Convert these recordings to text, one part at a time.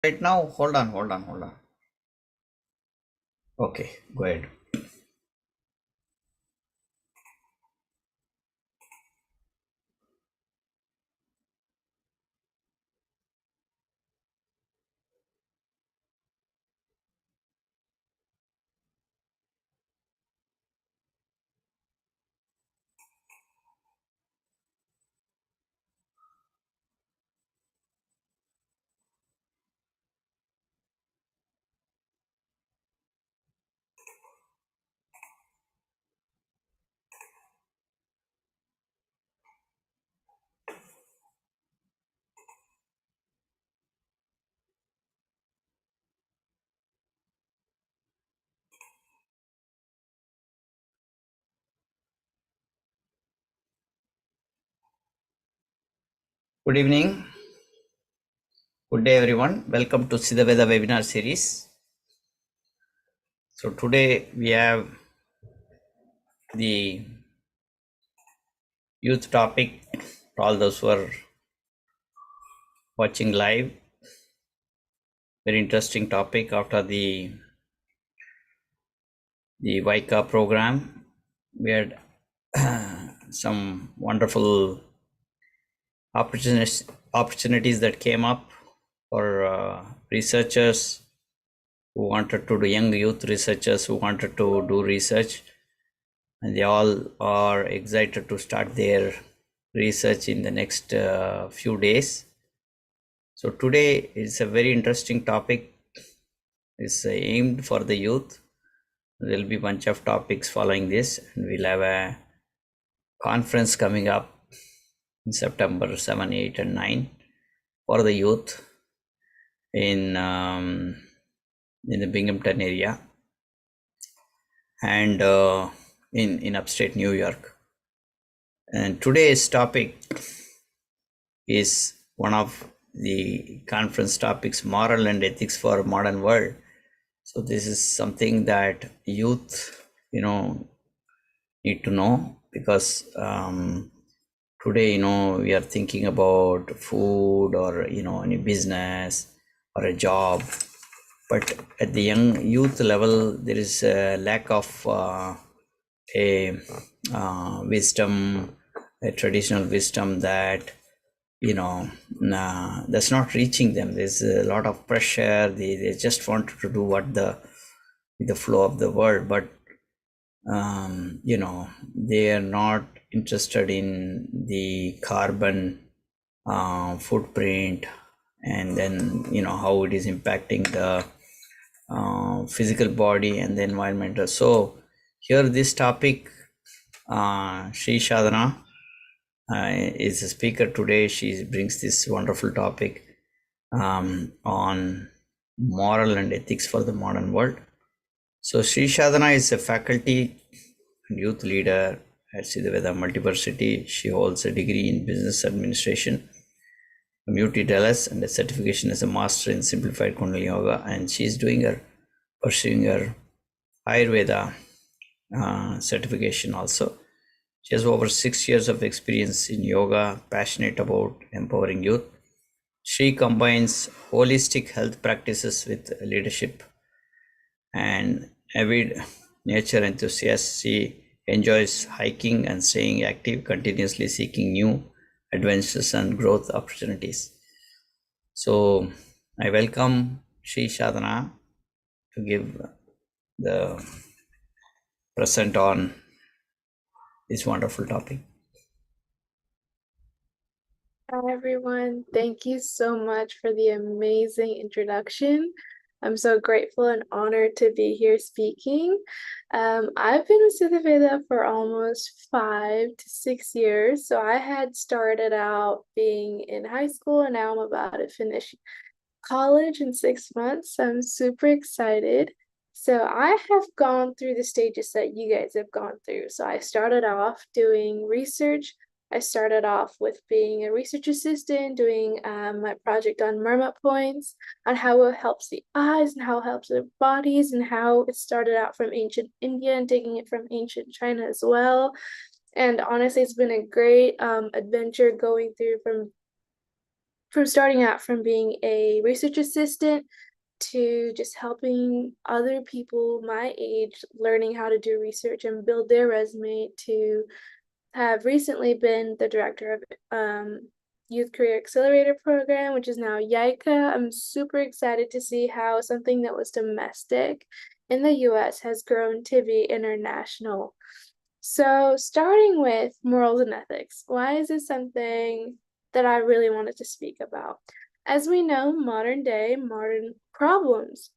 Right now, hold on. Okay, go ahead. Good evening, good day, everyone. Welcome to Siddha Vetha webinar series. So today we have the youth topic for all those who are watching live. Very interesting topic after the Vaika program. We had some wonderful opportunities that came up for researchers who wanted to do, young youth researchers who wanted to do research, and they all are excited to start their research in the next few days. So today is a very interesting topic. It's aimed for the youth. There will be a bunch of topics following this, and we'll have a conference coming up in September 7, 8, and 9 for the youth in the Binghamton area and in upstate New York. And today's topic is one of the conference topics, moral and ethics for modern world. So this is something that youth, need to know, because today, we are thinking about food or, any business or a job. But at the young youth level, there is a lack of a wisdom, a traditional wisdom that that's not reaching them. There's a lot of pressure. They just want to do what the flow of the world, but they are not interested in the carbon footprint, and then how it is impacting the physical body and the environmental. So here this topic, Sri Sadhana is a speaker today. She brings this wonderful topic on moral and ethics for the modern world. So Sri Sadhana is a faculty and youth leader at Siddha Vetha Multiversity. She holds a degree in business administration from UT Dallas and a certification as a master in simplified Kundalini Yoga, and she is pursuing her Ayurveda certification also. She has over 6 years of experience in yoga, passionate about empowering youth. She combines holistic health practices with leadership, and avid nature enthusiast. She enjoys hiking and staying active, continuously seeking new adventures and growth opportunities. So I welcome Sri Sadhana to give the present on this wonderful topic. Hi, everyone. Thank you so much for the amazing introduction. I'm so grateful and honored to be here speaking. I've been with Siddha Vetha for almost 5 to 6 years. So I had started out being in high school, and now I'm about to finish college in 6 months. I'm super excited. So I have gone through the stages that you guys have gone through. So I started off doing research. I started off with being a research assistant, doing my project on mermaid points, on how it helps the eyes and how it helps the bodies, and how it started out from ancient India and taking it from ancient China as well. And honestly, it's been a great adventure going through from from starting out from being a research assistant to just helping other people my age learning how to do research and build their resume, to have recently been the director of Youth Career Accelerator Program, which is now YICA. I'm super excited to see how something that was domestic in the US has grown to be international. So, starting with morals and ethics, why is this something that I really wanted to speak about? As we know, modern day, modern problems.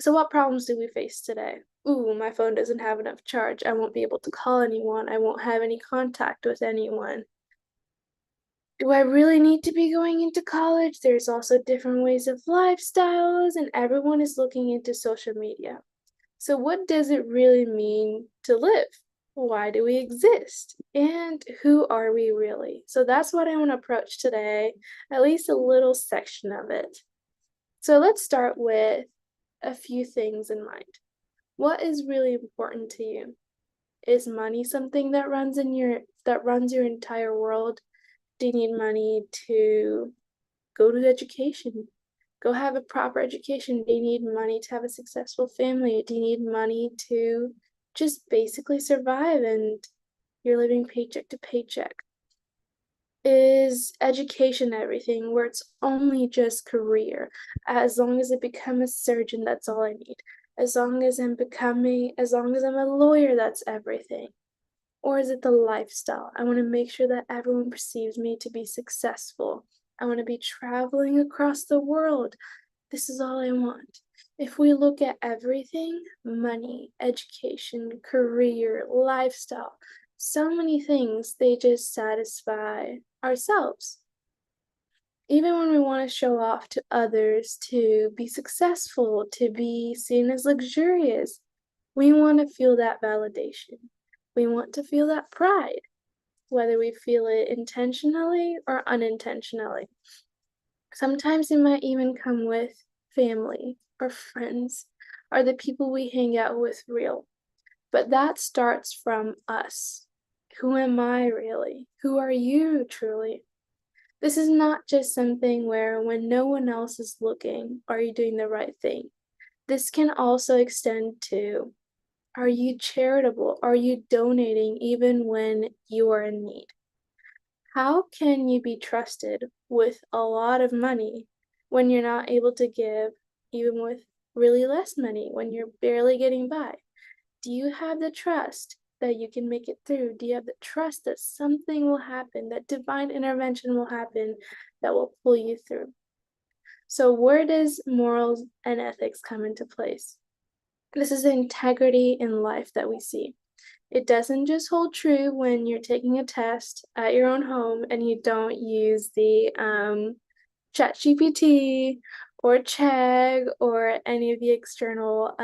So, what problems do we face today? Ooh, my phone doesn't have enough charge. I won't be able to call anyone. I won't have any contact with anyone. Do I really need to be going into college? There's also different ways of lifestyles, and everyone is looking into social media. So, what does it really mean to live? Why do we exist? And who are we really? So, that's what I want to approach today, at least a little section of it. So, let's start with a few things in mind. What is really important to you? Is money something that runs your entire world? Do you need money to go to education? Go have a proper education. Do you need money to have a successful family? Do you need money to just basically survive and you're living paycheck to paycheck? Is education everything where it's only just career? As long as I become a surgeon, that's all I need. As long as I'm a lawyer, that's everything. Or is it the lifestyle? I want to make sure that everyone perceives me to be successful. I want to be traveling across the world. This is all I want. If we look at everything, money, education, career, lifestyle, so many things, they just satisfy ourselves. Even when we want to show off to others, to be successful, to be seen as luxurious, we want to feel that validation. We want to feel that pride, whether we feel it intentionally or unintentionally. Sometimes it might even come with family or friends. Are the people we hang out with real? But that starts from us. Who am I really? Who are you truly? This is not just something where when no one else is looking, are you doing the right thing? This can also extend to, are you charitable? Are you donating even when you are in need? How can you be trusted with a lot of money when you're not able to give even with really less money, when you're barely getting by? Do you have the trust that you can make it through? Do you have the trust that something will happen, that divine intervention will happen that will pull you through? So, where does morals and ethics come into place? This is the integrity in life that we see. It doesn't just hold true when you're taking a test at your own home and you don't use the ChatGPT or Chegg or any of the external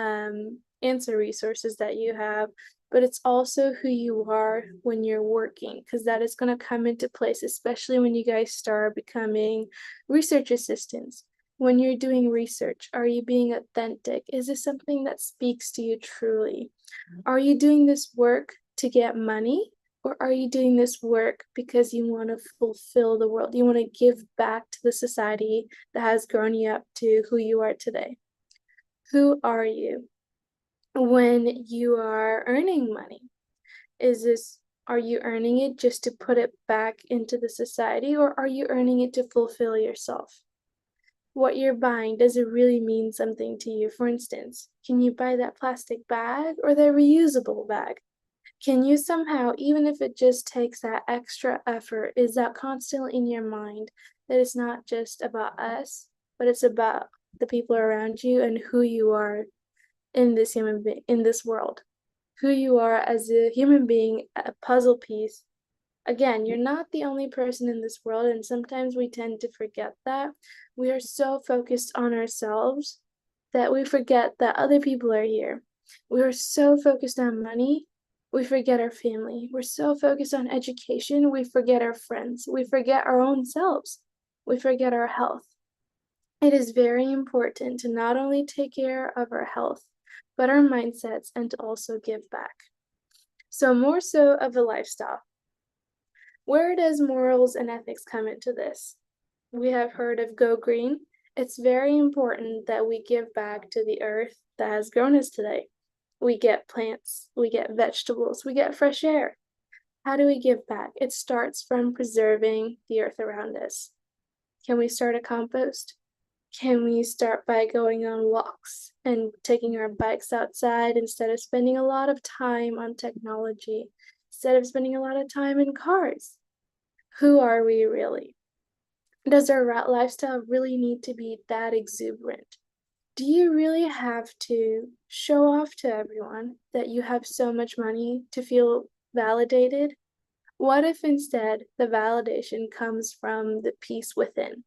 answer resources that you have, but it's also who you are when you're working, because that is going to come into place, especially when you guys start becoming research assistants. When you're doing research, are you being authentic? Is this something that speaks to you truly? Are you doing this work to get money? Or are you doing this work because you want to fulfill the world? You want to give back to the society that has grown you up to who you are today? Who are you when you are earning money? Are you earning it just to put it back into the society, or are you earning it to fulfill yourself? What you're buying, does it really mean something to you? For instance, can you buy that plastic bag or the reusable bag? Can you somehow, even if it just takes that extra effort, is that constantly in your mind that it's not just about us, but it's about the people around you and who you are in in this world, who you are as a human being, a puzzle piece. Again, you're not the only person in this world, and sometimes we tend to forget that. We are so focused on ourselves that we forget that other people are here. We are so focused on money, we forget our family. We're so focused on education, we forget our friends. We forget our own selves. We forget our health. It is very important to not only take care of our health, but our mindsets and to also give back. So, more so of a lifestyle. Where does morals and ethics come into this? We have heard of Go Green. It's very important that we give back to the earth that has grown us today. We get plants, we get vegetables, we get fresh air. How do we give back? It starts from preserving the earth around us. Can we start a compost? Can we start by going on walks and taking our bikes outside instead of spending a lot of time on technology, instead of spending a lot of time in cars? Who are we really? Does our lifestyle really need to be that exuberant? Do you really have to show off to everyone that you have so much money to feel validated? What if instead the validation comes from the peace within?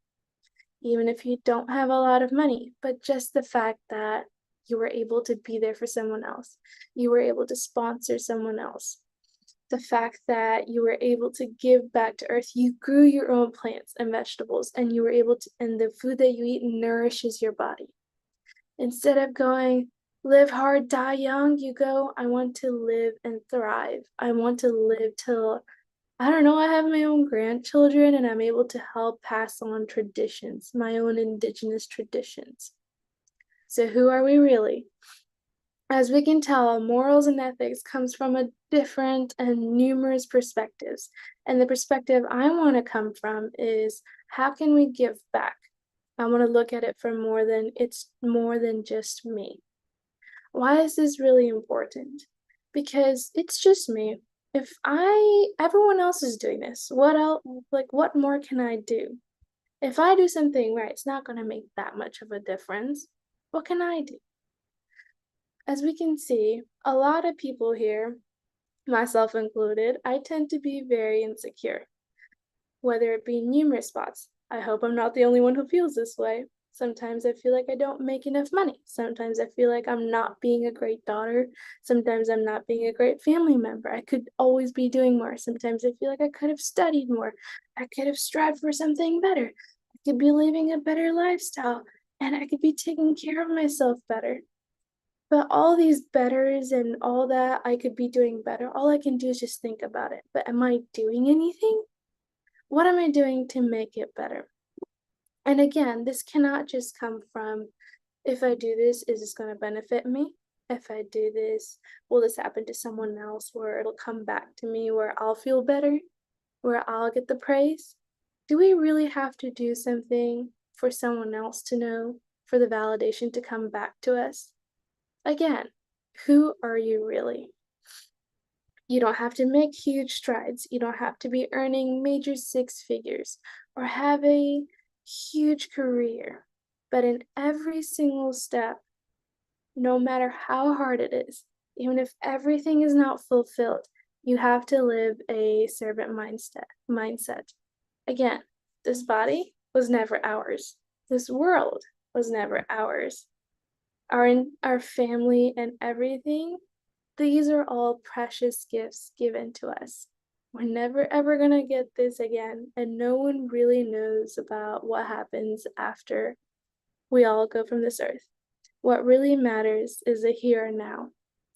Even if you don't have a lot of money, but just the fact that you were able to be there for someone else, you were able to sponsor someone else, the fact that you were able to give back to earth, you grew your own plants and vegetables, and you were able to, and the food that you eat nourishes your body. Instead of going, live hard, die young, you go, I want to live and thrive. I want to live till, I don't know, I have my own grandchildren and I'm able to help pass on traditions, my own indigenous traditions. So who are we really? As we can tell, morals and ethics comes from a different and numerous perspectives. And the perspective I want to come from is how can we give back? I want to look at it from it's more than just me. Why is this really important? Because it's just me. If everyone else is doing this, what else, like, what more can I do? If I do something right, it's not going to make that much of a difference. What can I do? As we can see, a lot of people here, myself included, I tend to be very insecure, whether it be in numerous spots. I hope I'm not the only one who feels this way. Sometimes I feel like I don't make enough money. Sometimes I feel like I'm not being a great daughter. Sometimes I'm not being a great family member. I could always be doing more. Sometimes I feel like I could have studied more. I could have strived for something better. I could be living a better lifestyle and I could be taking care of myself better. But all these betters and all that I could be doing better, all I can do is just think about it. But am I doing anything? What am I doing to make it better? And again, this cannot just come from if I do this, is this going to benefit me? If I do this, will this happen to someone else where it'll come back to me, where I'll feel better, where I'll get the praise? Do we really have to do something for someone else to know, for the validation to come back to us? Again, who are you really? You don't have to make huge strides. You don't have to be earning major six figures or have a huge career. But in every single step, no matter how hard it is, even if everything is not fulfilled, you have to live a servant mindset. Again, this body was never ours. This world was never ours. Our family and everything, these are all precious gifts given to us. We're never ever going to get this again, and no one really knows about what happens after we all go from this earth. What really matters is the here and now,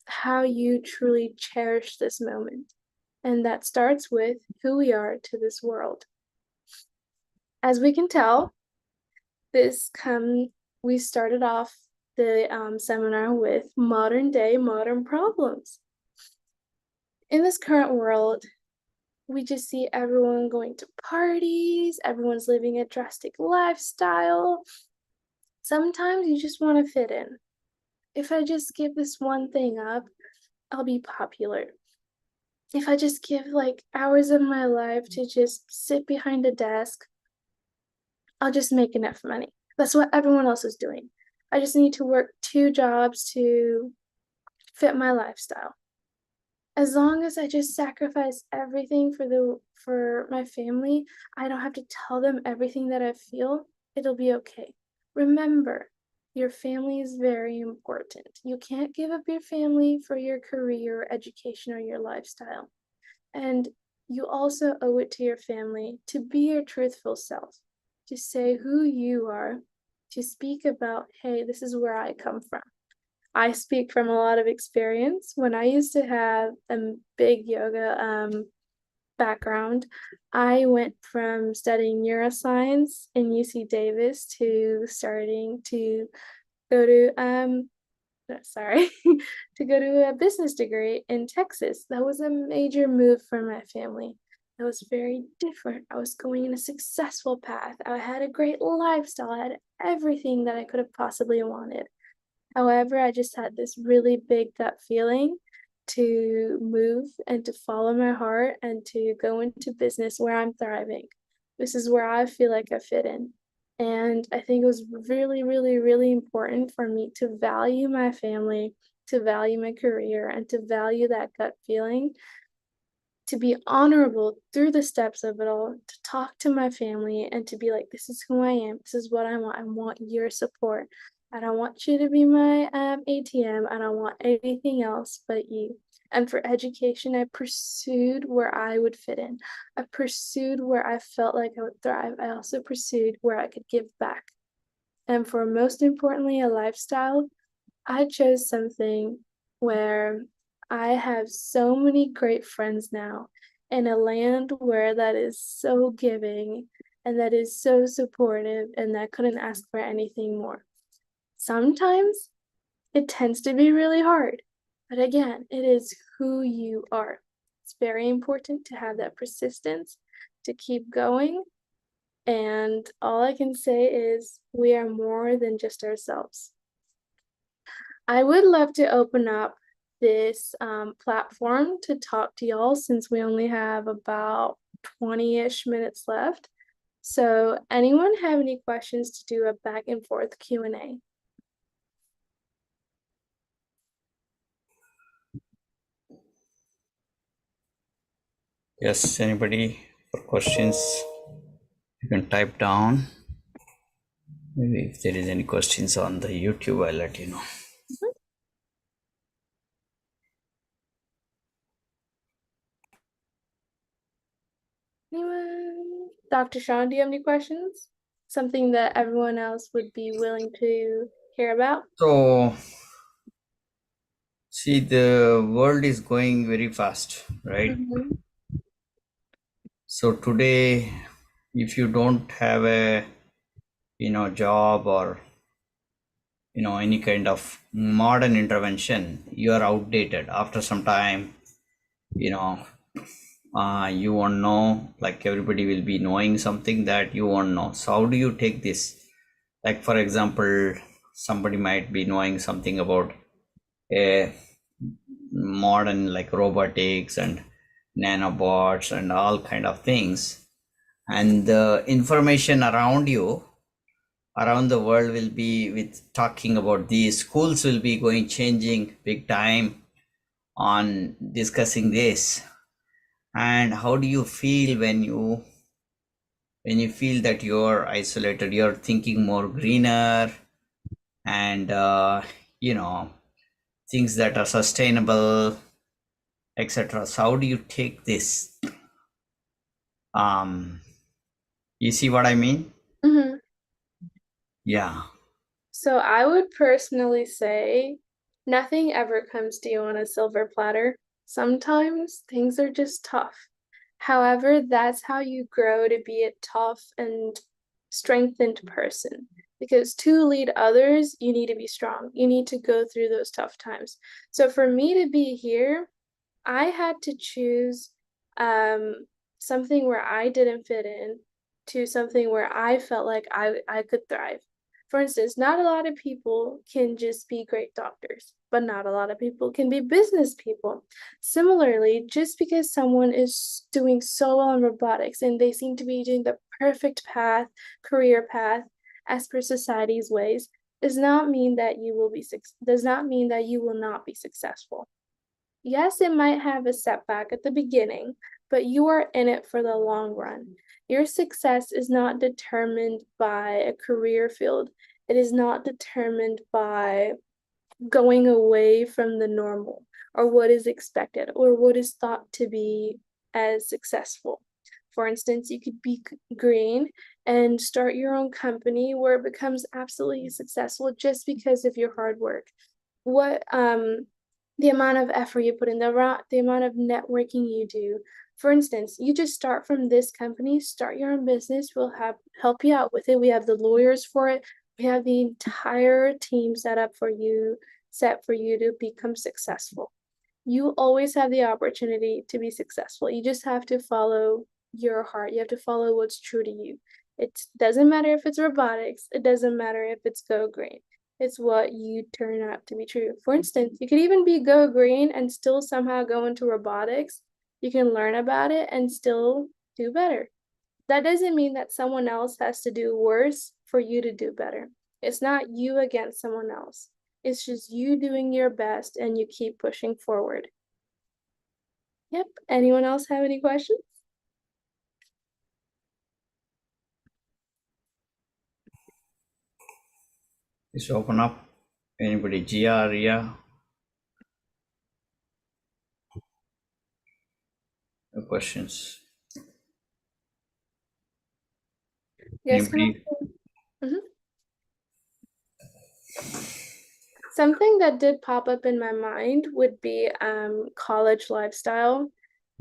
how you truly cherish this moment. And that starts with who we are to this world. As we can tell, we started off the seminar with modern problems. In this current world, we just see everyone going to parties, everyone's living a drastic lifestyle. Sometimes you just want to fit in. If I just give this one thing up, I'll be popular. If I just give like hours of my life to just sit behind a desk, I'll just make enough money. That's what everyone else is doing. I just need to work 2 jobs to fit my lifestyle. As long as I just sacrifice everything for my family, I don't have to tell them everything that I feel. It'll be okay. Remember, your family is very important. You can't give up your family for your career, education, or your lifestyle. And you also owe it to your family to be your truthful self, to say who you are, to speak about, hey, this is where I come from. I speak from a lot of experience. When I used to have a big yoga background, I went from studying neuroscience in UC Davis to starting to go to sorry, to go to a business degree in Texas. That was a major move for my family. That was very different. I was going in a successful path. I had a great lifestyle. I had everything that I could have possibly wanted. However, I just had this really big gut feeling to move and to follow my heart and to go into business where I'm thriving. This is where I feel like I fit in. And I think it was really, really, really important for me to value my family, to value my career, and to value that gut feeling, to be honorable through the steps of it all, to talk to my family and to be like, this is who I am. This is what I want. I want your support. I don't want you to be my ATM. I don't want anything else but you. And for education, I pursued where I would fit in. I pursued where I felt like I would thrive. I also pursued where I could give back. And for most importantly, a lifestyle, I chose something where I have so many great friends now in a land where that is so giving and that is so supportive and that couldn't ask for anything more. Sometimes it tends to be really hard, but again, it is who you are. It's very important to have that persistence, to keep going. And all I can say is we are more than just ourselves. I would love to open up this platform to talk to y'all since we only have about 20-ish minutes left. So anyone have any questions to do a back and forth Q&A? Yes, anybody for questions? You can type down. Maybe if there is any questions on the YouTube, I'll let you know. Anyone? Dr. Sean, do you have any questions? Something that everyone else would be willing to hear about? So, see, the world is going very fast, right? Mhm. So today, if you don't have a job or any kind of modern intervention, you are outdated after some time. You know, you won't know. Like everybody will be knowing something that you won't know. So how do you take this? Like for example, somebody might be knowing something about a modern like robotics and nanobots and all kind of things, and the information around the world will be with talking about these. Schools will be going changing big time on discussing this. And how do you feel when you feel that you're isolated, you're thinking more greener and you know things that are sustainable, etc. So how do you take this? um you see what I mean? Mhm. Yeah. So I would personally say nothing ever comes to you on a silver platter. Sometimes things are just tough. However, that's how you grow to be a tough and strengthened person. Because to lead others, you need to be strong. You need to go through those tough times. So for me to be here, I had to choose something where I didn't fit in to something where I felt like I could thrive. For instance, not a lot of people can just be great doctors, but not a lot of people can be business people. Similarly, just because someone is doing so well in robotics and they seem to be doing the perfect path, career path, as per society's ways, does not mean that does not mean that you will not be successful. Yes, it might have a setback at the beginning, but you are in it for the long run. Your success is not determined by a career field. It is not determined by going away from the normal or what is expected or what is thought to be as successful. For instance, you could be green and start your own company where it becomes absolutely successful just because of your hard work. What the amount of effort you put in, the amount of networking you do, For instance, you just start from this company, start your own business, we'll help you out with it. We have the lawyers for it. We have the entire team set for you to become successful. You always have the opportunity to be successful. You just have to follow your heart. You have to follow what's true to you. It doesn't matter if it's robotics, it doesn't matter if it's go green. It's what you turn out to be true. For instance, you could even be go green and still somehow go into robotics. You can learn about it and still do better. That doesn't mean that someone else has to do worse for you to do better. It's not you against someone else. It's just you doing your best and you keep pushing forward. Yep. Anyone else have any questions? Just open up. Anybody? Gia, Ria? No questions. Yes, can Anybody? I? Mhm. Something that did pop up in my mind would be college lifestyle.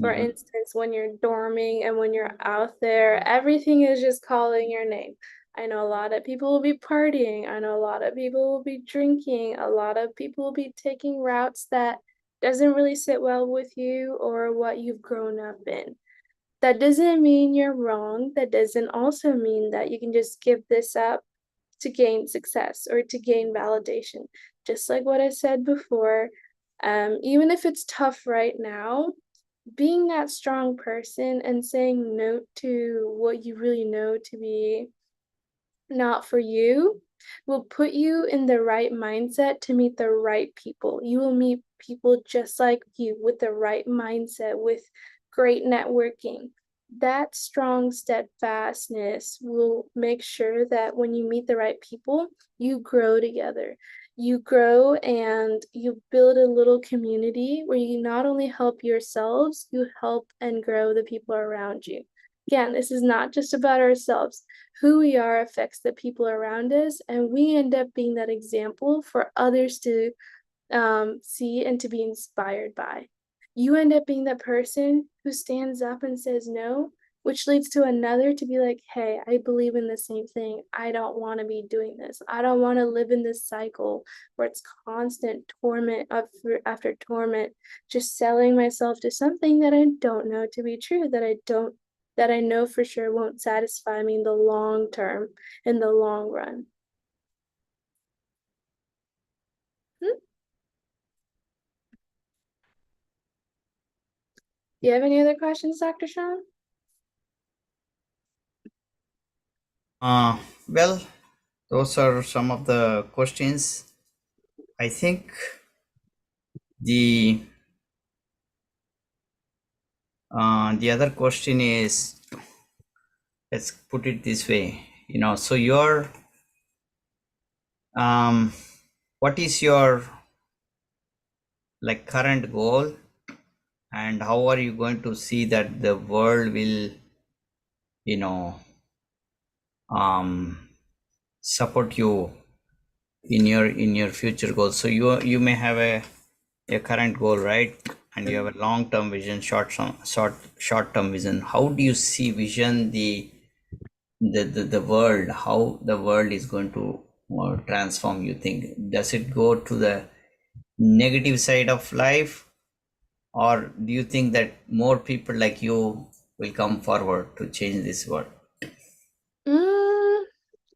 For Mm-hmm. instance, when you're dorming and when you're out there, everything is just calling your name. I know a lot of people will be partying. I know a lot of people will be drinking. A lot of people will be taking routes that doesn't really sit well with you or what you've grown up in. That doesn't mean you're wrong. That doesn't also mean that you can just give this up to gain success or to gain validation. Just like what I said before, even if it's tough right now, being that strong person and saying no to what you really know to be not for you will put you in the right mindset to meet the right people. You will meet people just like you with the right mindset, with great networking. That strong steadfastness will make sure that when you meet the right people, you grow together. You grow and you build a little community where you not only help yourselves, you help and grow the people around you. Again, this is not just about ourselves. Who we are affects the people around us, and we end up being that example for others to see and to be inspired by. You end up being that person who stands up and says no, which leads to another to be like, hey, I believe in the same thing. I don't want to be doing this. I don't want to live in this cycle where it's constant torment after torment, just selling myself to something that I don't know to be true, that I know for sure won't satisfy me in the long term, in the long run. Hmm? Do you have any other questions, Dr. Sean? Uh, well, those are some of the questions. I think the other question is, let's put it this way. So what is your like current goal, and how are you going to see that the world will, you know, support you in your future goals? So you may have a current goal, right? And you have a long-term vision, short-term vision. How do you see vision the world, how the world is going to transform? You think, does it go to the negative side of life, or do you think that more people like you will come forward to change this world? Mm,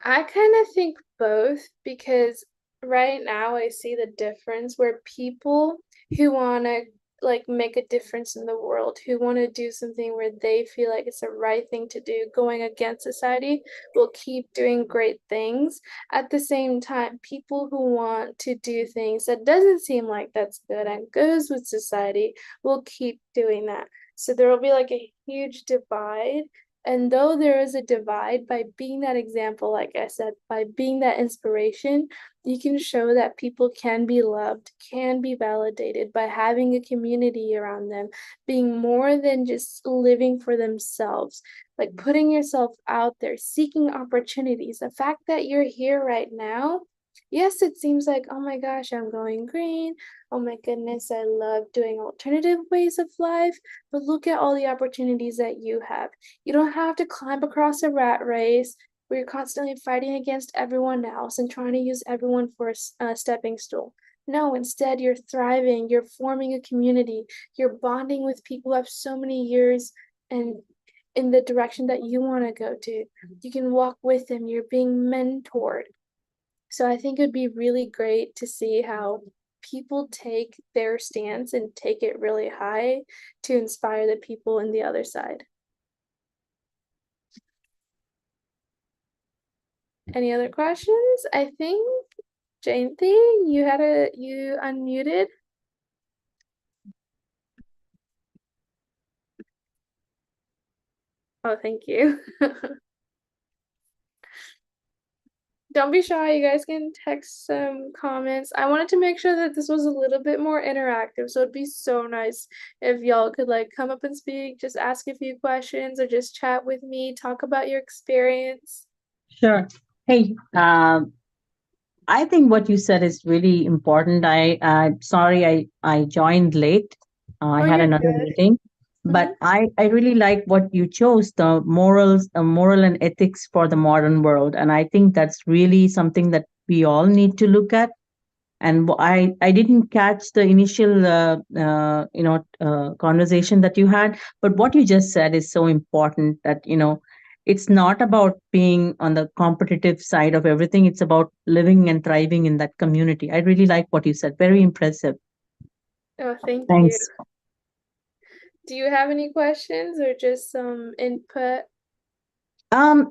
I kind of think both because right now I see the difference where people who want to like make a difference in the world, who want to do something where they feel like it's the right thing to do, going against society, will keep doing great things. At the same time, people who want to do things that doesn't seem like that's good and goes with society will keep doing that. So there will be like a huge divide, and though there is a divide, by being that example, like I said, by being that inspiration, you can show that people can be loved, can be validated by having a community around them, being more than just living for themselves, like putting yourself out there, seeking opportunities. The fact that you're here right now Yes, it seems like, oh my gosh, I'm going green. Oh my goodness, I love doing alternative ways of life. But look at all the opportunities that you have. You don't have to climb across a rat race where you're constantly fighting against everyone else and trying to use everyone for a stepping stool. No, instead, you're thriving, you're forming a community, you're bonding with people who have so many years and in the direction that you want to go to. You can walk with them, you're being mentored. So I think it'd be really great to see how people take their stance and take it really high to inspire the people in the other side. Any other questions? I think Jayanti, you unmuted. Oh, thank you. Don't be shy, you guys can text some comments. I wanted to make sure that this was a little bit more interactive, so it'd be so nice if y'all could like come up and speak, just ask a few questions or just chat with me, talk about your experience. Sure. Hey, I think what you said is really important. Sorry I joined late. I Oh, had you're another good. meeting, Mm-hmm. but I really like what you chose, the morals, moral and ethics for the modern world, and I think that's really something that we all need to look at. And I didn't catch the initial conversation that you had, but what you just said is so important that it's not about being on the competitive side of everything. It's about living and thriving in that community. I really like what you said. Very impressive. Oh, thank you. Thanks. Do you have any questions or just some input?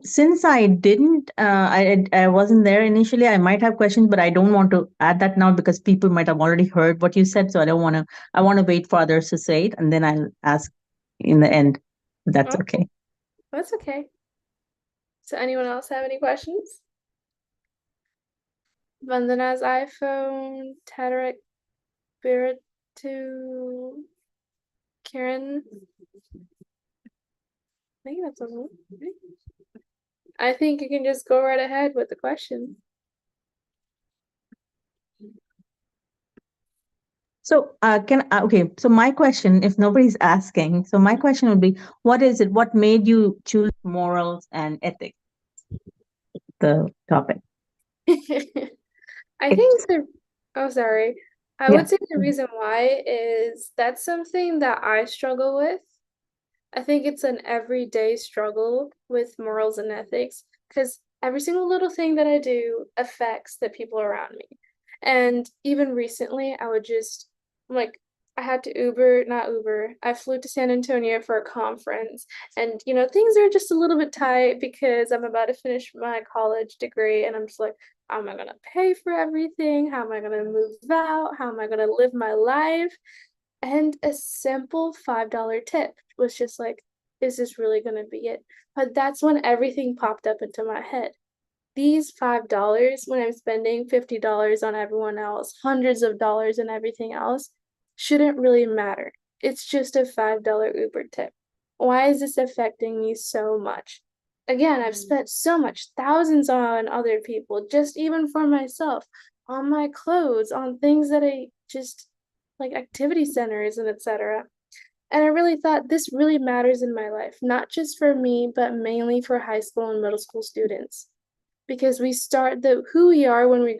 Since I didn't, I wasn't there initially. I might have questions, but I don't want to add that now because people might have already heard what you said. So I don't want to. I want to wait for others to say it, and then I'll ask in the end. If that's Oh, okay. that's okay. So anyone else have any questions? Vandana's iPhone, Tadaric, Biritu, Karen. I think that's all. I think you can just go right ahead with the question. So okay. So my question, if nobody's asking, so my question would be, what is it? What made you choose morals and ethics? The topic. I It's think oh, sorry. I yeah. would say the reason why is that's something that I struggle with. I think it's an everyday struggle with morals and ethics because every single little thing that I do affects the people around me. And even recently, I would just like, I had to not Uber, I flew to San Antonio for a conference. And, things are just a little bit tight because I'm about to finish my college degree. And I'm just like, how am I going to pay for everything? How am I going to move out? How am I going to live my life? And a simple $5 tip was just like, is this really going to be it? But that's when everything popped up into my head. These $5, when I'm spending $50 on everyone else, hundreds of dollars on everything else, shouldn't really matter. It's just a $5 Uber tip. Why is this affecting me so much? Again, I've spent so much, thousands on other people, just even for myself, on my clothes, on things that I just like activity centers and etc. And I really thought this really matters in my life, not just for me, but mainly for high school and middle school students. Because we start the who we are when we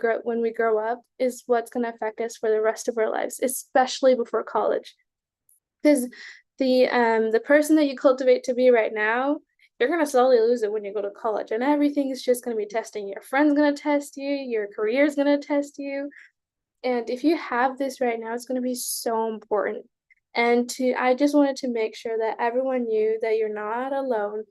grow up is what's going to affect us for the rest of our lives, especially before college. Because the person that you cultivate to be right now, you're gonna slowly lose it when you go to college, and everything is just gonna be testing. Your friend's gonna test you, your career's gonna test you, and if you have this right now, it's going to be so important. And I just wanted to make sure that everyone knew that you're not alone,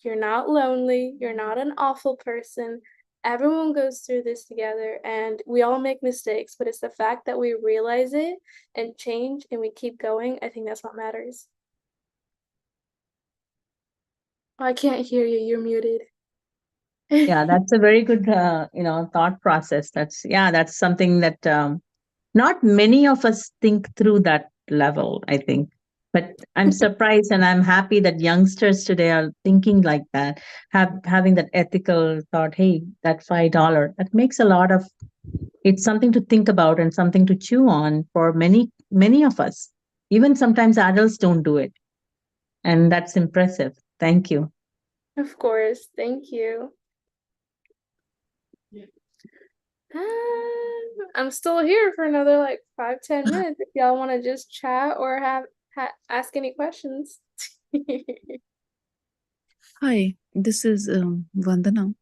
you're not lonely, you're not an awful person. Everyone goes through this together and we all make mistakes, but it's the fact that we realize it and change and we keep going. I think that's what matters. Oh, I can't hear you, you're muted. Yeah, that's a very good thought process. That's something that not many of us think through that level, I think. But I'm surprised and I'm happy that youngsters today are thinking like that, having that ethical thought. Hey, that $5, that makes a lot of It's something to think about and something to chew on for many of us. Even sometimes adults don't do it. And that's impressive. Thank you. Of course. Thank you. I'm still here for another like 5-10 minutes if y'all want to just chat or ask any questions. Hi, this is Vandana.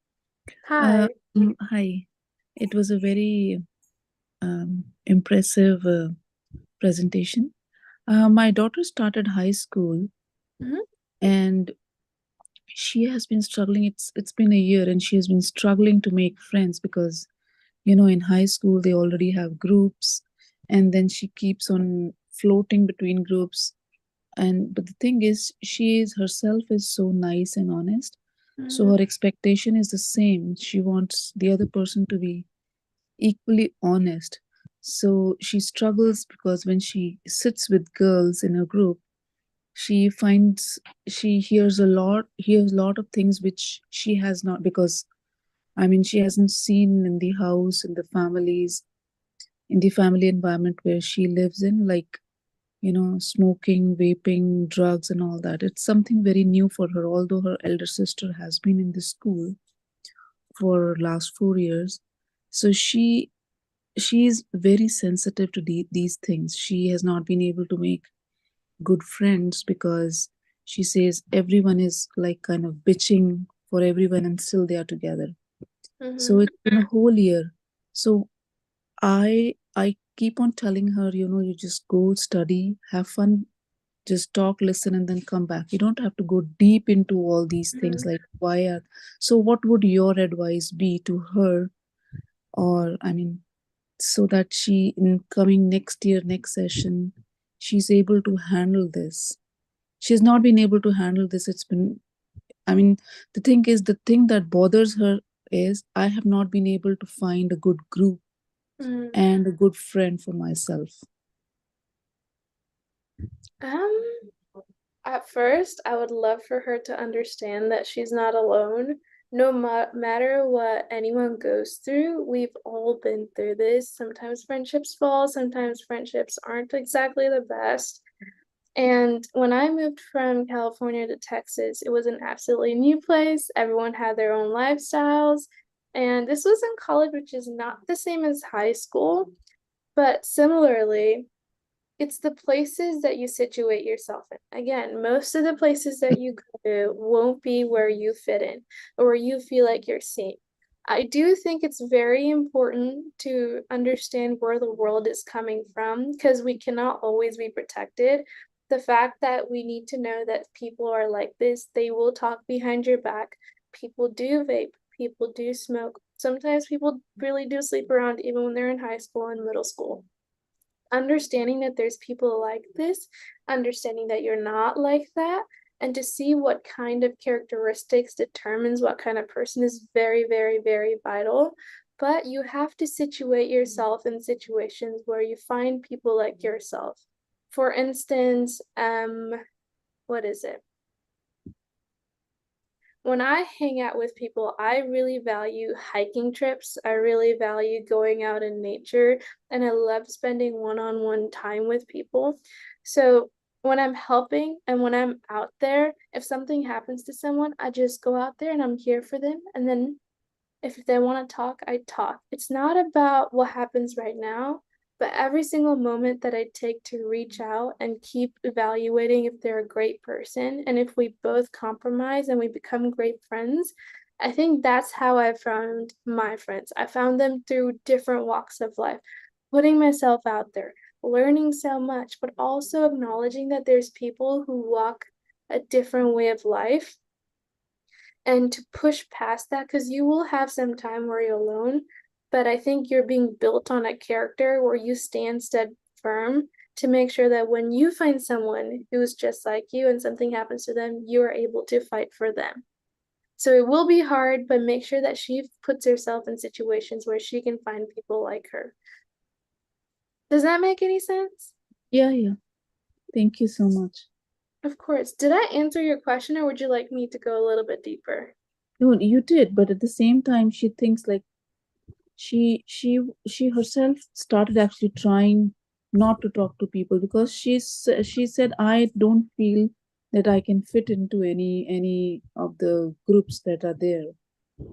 Hi. Hi, it was a very impressive presentation. My daughter started high school Mhm. and she has been struggling. It's been a year and she has been struggling to make friends because in high school they already have groups and then she keeps on floating between groups. And but the thing is, she is herself is so nice and honest. So her expectation is the same. She wants the other person to be equally honest. So she struggles because when she sits with girls in a group, she finds she hears a lot of things which she has not, because she hasn't seen in the house, in the family environment where she lives in, like smoking, vaping, drugs, and all that. It's something very new for her, although her elder sister has been in the school for last 4 years. So she's very sensitive to these things. She has not been able to make good friends because she says everyone is like kind of bitching for everyone and still they are together. So it's been a whole year. So I keep on telling her, you just go study, have fun, just talk, listen, and then come back. You don't have to go deep into all these things like why are. So what would your advice be to her? Or so that she, in coming next year, next session, she's able to handle this. She's not been able to handle this. It's been, the thing is, the thing that bothers her is I have not been able to find a good group and a good friend for myself. At first, I would love for her to understand that she's not alone. No matter what anyone goes through, we've all been through this. Sometimes friendships fall, sometimes friendships aren't exactly the best. And when I moved from California to Texas, it was an absolutely new place. Everyone had their own lifestyles. And this was in college, which is not the same as high school. But similarly, it's the places that you situate yourself in. Again, most of the places that you go to won't be where you fit in or where you feel like you're seen. I do think it's very important to understand where the world is coming from because we cannot always be protected. The fact that we need to know that people are like this, they will talk behind your back. People do vape, people do smoke. Sometimes people really do sleep around even when they're in high school and middle school. Understanding that there's people like this, understanding that you're not like that, and to see what kind of characteristics determines what kind of person is very, very, very vital. But you have to situate yourself in situations where you find people like yourself. For instance, what is it? When I hang out with people, I really value hiking trips. I really value going out in nature, and I love spending one-on-one time with people. So when I'm helping and when I'm out there, if something happens to someone, I just go out there and I'm here for them. And then if they want to talk, I talk. It's not about what happens right now, but every single moment that I take to reach out and keep evaluating if they're a great person and if we both compromise and we become great friends, I think that's how I found my friends. I found them through different walks of life, putting myself out there, learning so much, but also acknowledging that there's people who walk a different way of life and to push past that because you will have some time where you're alone, but I think you're being built on a character where you stand firm to make sure that when you find someone who's just like you and something happens to them, you are able to fight for them. So it will be hard, but make sure that she puts herself in situations where she can find people like her. Does that make any sense? Yeah. Thank you so much. Of course. Did I answer your question or would you like me to go a little bit deeper? No, you did, but at the same time, she thinks like she herself started actually trying not to talk to people because she said, I don't feel that I can fit into any of the groups that are there.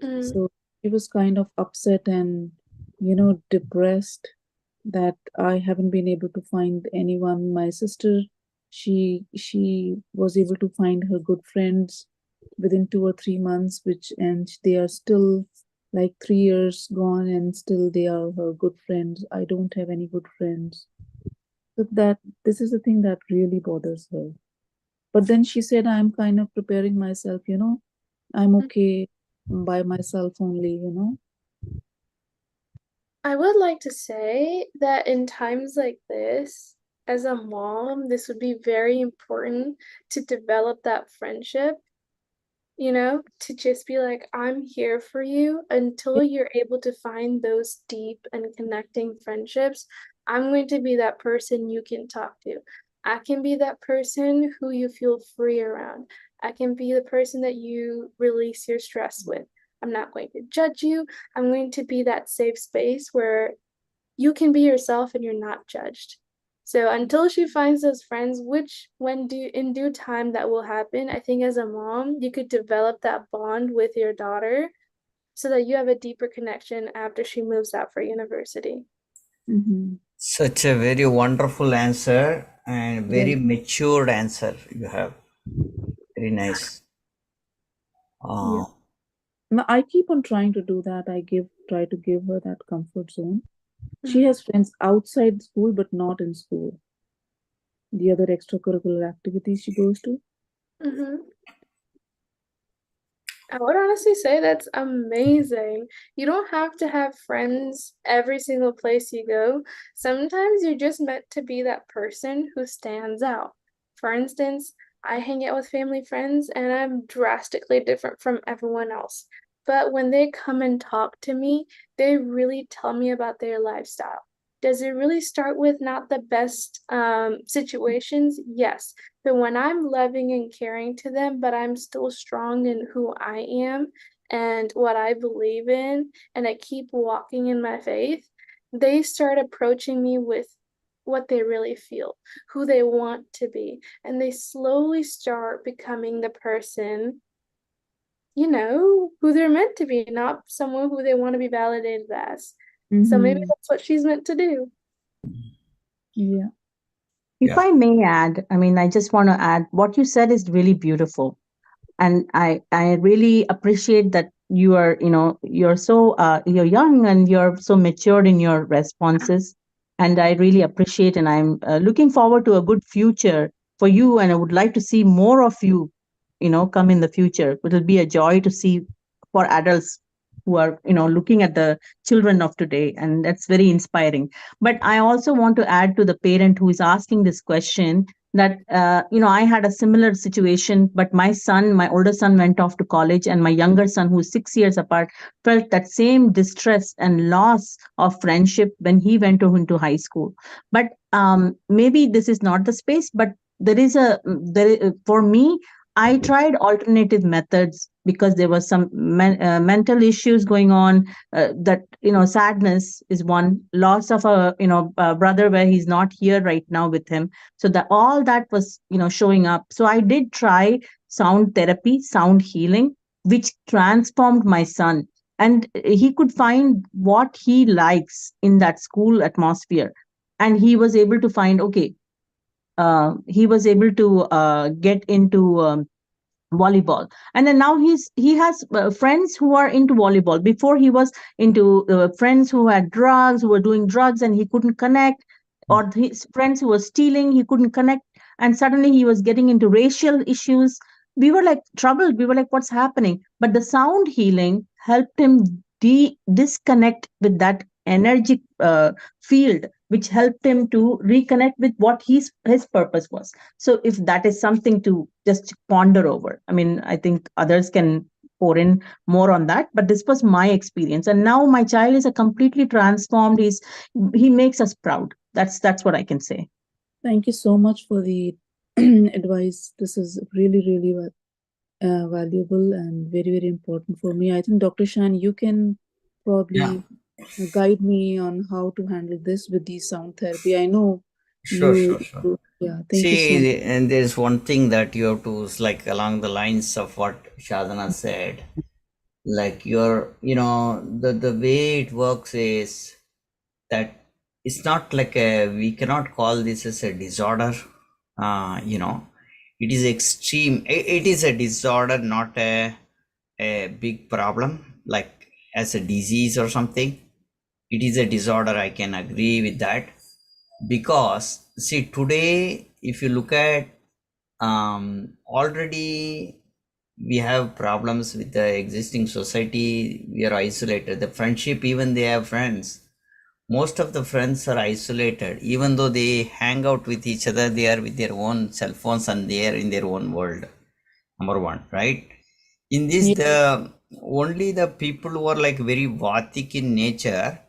Mm. So she was kind of upset and depressed that I haven't been able to find anyone. My sister, she was able to find her good friends within 2 or 3 months, and they are still like 3 years gone, and still they are her good friends. I don't have any good friends. So that this is the thing that really bothers her. But then she said, I'm kind of preparing myself, I'm okay by myself only. I would like to say that in times like this, as a mom, this would be very important to develop that friendship, to just be like, I'm here for you until you're able to find those deep and connecting friendships. I'm going to be that person you can talk to. I can be that person who you feel free around. I can be the person that you release your stress with. I'm not going to judge you. I'm going to be that safe space where you can be yourself and you're not judged. So until she finds those friends, which in due time that will happen, I think as a mom, you could develop that bond with your daughter so that you have a deeper connection after she moves out for university. Mm-hmm. Such a very wonderful answer and very Right. matured answer you have. Very nice. Yeah. I keep on trying to do that. Try to give her that comfort zone. She has friends outside school, but not in school. The other extracurricular activities she goes to. Mm-hmm. I would honestly say that's amazing. You don't have to have friends every single place you go. Sometimes you're just meant to be that person who stands out. For instance, I hang out with family friends and I'm drastically different from everyone else. But when they come and talk to me, they really tell me about their lifestyle. Does it really start with not the best situations? Yes. But when I'm loving and caring to them, but I'm still strong in who I am and what I believe in, and I keep walking in my faith, they start approaching me with what they really feel, who they want to be, and they slowly start becoming the person, who they're meant to be, not someone who they want to be validated as. So maybe Mm-hmm. that's what she's meant to do. Yeah. If Yeah. I may add, I mean, I just want to add what you said is really beautiful. And I really appreciate that you're so you're young and you're so matured in your responses. And I really appreciate, and I'm looking forward to a good future for you. And I would like to see more of you, come in the future. It'll be a joy to see for adults who are, looking at the children of today. And that's very inspiring. But I also want to add to the parent who is asking this question that I had a similar situation, but my older son went off to college, and my younger son, who's 6 years apart, felt that same distress and loss of friendship when he went into high school. But maybe this is not the space, but for me, I tried alternative methods because there was some mental issues going on. That sadness is one, loss of a brother where he's not here right now with him. So that all that was showing up. So I did try sound therapy, sound healing, which transformed my son, and he could find what he likes in that school atmosphere. And he was able to find, okay, he was able to get into volleyball. And then now he has friends who are into volleyball. Before, he was into friends who had drugs, who were doing drugs, and he couldn't connect, or his friends who were stealing, he couldn't connect. And suddenly he was getting into racial issues. We were like troubled, we were like, what's happening? But the sound healing helped him disconnect with that energy field, which helped him to reconnect with what his purpose was. So if that is something to just ponder over, I mean, I think others can pour in more on that, but this was my experience. And now my child is a completely transformed. He makes us proud. That's what I can say. Thank you so much for the advice. This is really, really valuable and very, very important for me. I think Dr. Shan, you can Yeah. probably guide me on how to handle this with the sound therapy. I know Sure, sure, sure. yeah, thank you so much. See, and there's one thing that you have to, like along the lines of what Shadana said, like the way it works is that it's not like we cannot call this as a disorder. It is extreme. It is a disorder, not a big problem, like as a disease or something. It is a disorder. I can agree with that, because see, today if you look at, already we have problems with the existing society. We are isolated. The friendship, even they have friends, most of the friends are isolated. Even though they hang out with each other, they are with their own cell phones and they are in their own world. Number one, right? In this, Yeah. the only the people who are like very vathic in nature,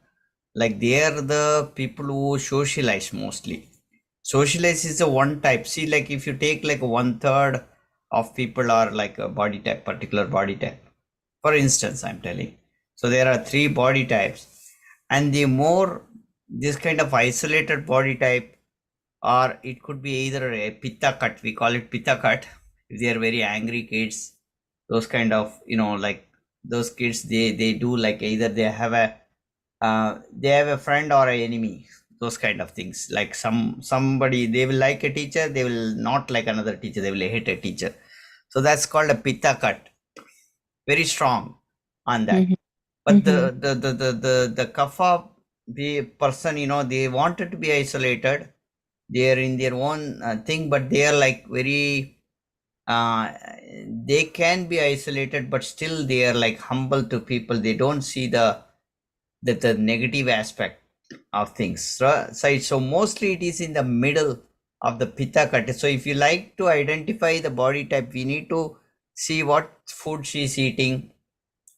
like they are the people who socialize mostly. Socialize is the one type. See, like if you take like 1/3 of people are like a body type, particular body type. For instance, I'm telling. So there are three body types, and the more this kind of isolated body type, or it could be either a pitta cut. We call it pitta cut. If they are very angry kids, those kind of, like those kids, they do like either they have a friend or a enemy, those kind of things. Like somebody, they will like a teacher, they will not like another teacher, they will hate a teacher. So that's called a pitta cut, very strong on that. Mhm. But Mhm. the kapha, the person, they wanted to be isolated. They are in their own thing, but they are like very uh, they can be isolated, but still they are like humble to people. They don't see the negative aspect of things. So mostly it is in the middle of the pitta cut. So if you like to identify the body type, we need to see what food she's eating,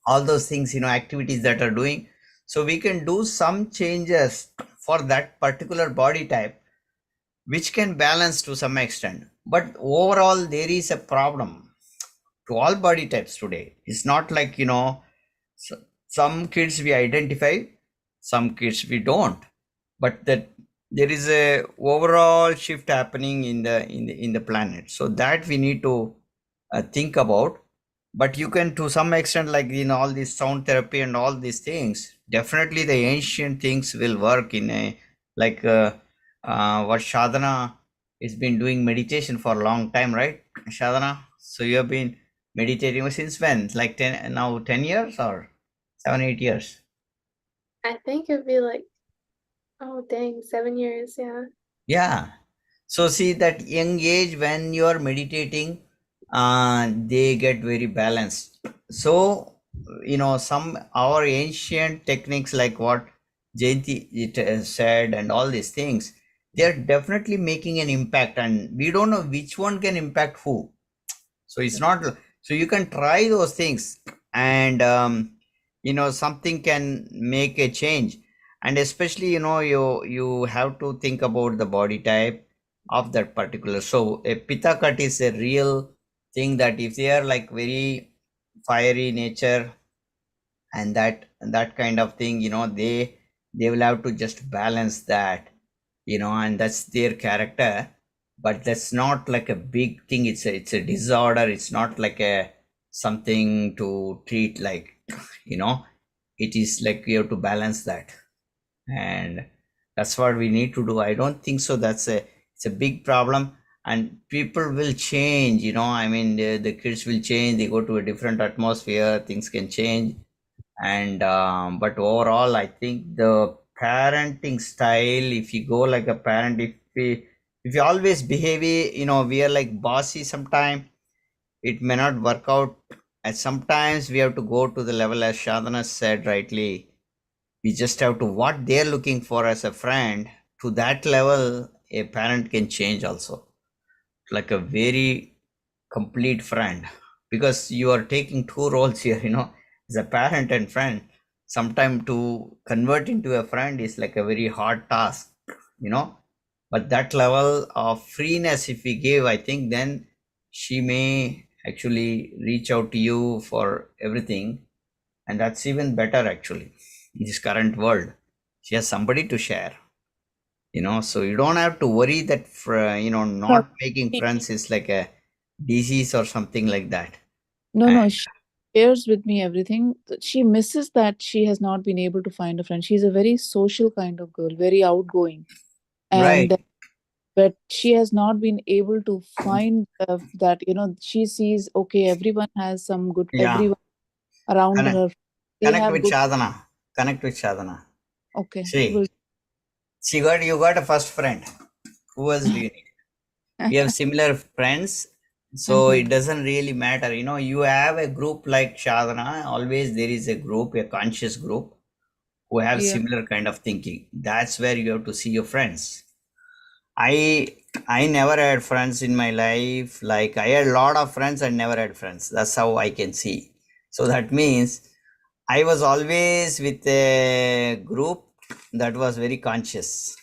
all those things, activities that are doing. So we can do some changes for that particular body type, which can balance to some extent. But overall, there is a problem to all body types today. It's not like, some kids we identify, some kids we don't, but that there is a overall shift happening in the planet. So that we need to think about. But you can, to some extent, like in all this sound therapy and all these things, definitely the ancient things will work in a, like what Shadana has been doing meditation for a long time, right, Shadana? So you have been meditating since when? Like 10 years or 7 8 years? I think it'd be like, oh dang, 7 years, yeah. Yeah. So see, that young age when you are meditating, they get very balanced. So some our ancient techniques, like what Jayanti it said, and all these things, they are definitely making an impact, and we don't know which one can impact who. So it's not, so you can try those things, and something can make a change. And especially, you have to think about the body type of that particular. So a pitta cut is a real thing, that if they are like very fiery nature, and that kind of thing, they will have to just balance that, and that's their character. But that's not like a big thing. It's a disorder. It's not like a something to treat, like, it is like you have to balance that, and that's what we need to do. I don't think so that's it's a big problem. And people will change, I mean, the kids will change, they go to a different atmosphere, things can change. And but overall, I think the parenting style, if you go like a parent, if you always behave, we are like bossy sometime, it may not work out. And sometimes we have to go to the level, as Shadana said rightly, we just have to, what they're looking for as a friend, to that level a parent can change also, like a very complete friend. Because you are taking two roles here, as a parent and friend. Sometime to convert into a friend is like a very hard task, you know but that level of freeness, if we give, I think then she may actually reach out to you for everything, and that's even better actually. in this current world. She has somebody to share, so you don't have to worry that not making She- friends is like a disease or something like that. No, And no, she shares with me everything. She misses that she has not been able to find a friend. She's a very social kind of girl, very outgoing. right, And but she has not been able to find that, she sees, okay, everyone has some good, yeah, everyone around connect, her, they connect have with good, Sadhana, connect with Sadhana. okay, See, you got a first friend. Who else do you need? We have similar friends, so it doesn't really matter. You have a group like Sadhana. Always there is a group, a conscious group who have yeah, similar kind of thinking. That's where you have to see your friends. I never had friends in my life. Like I had a lot of friends and never had friends. That's how I can see. So that means I was always with a group that was very conscious,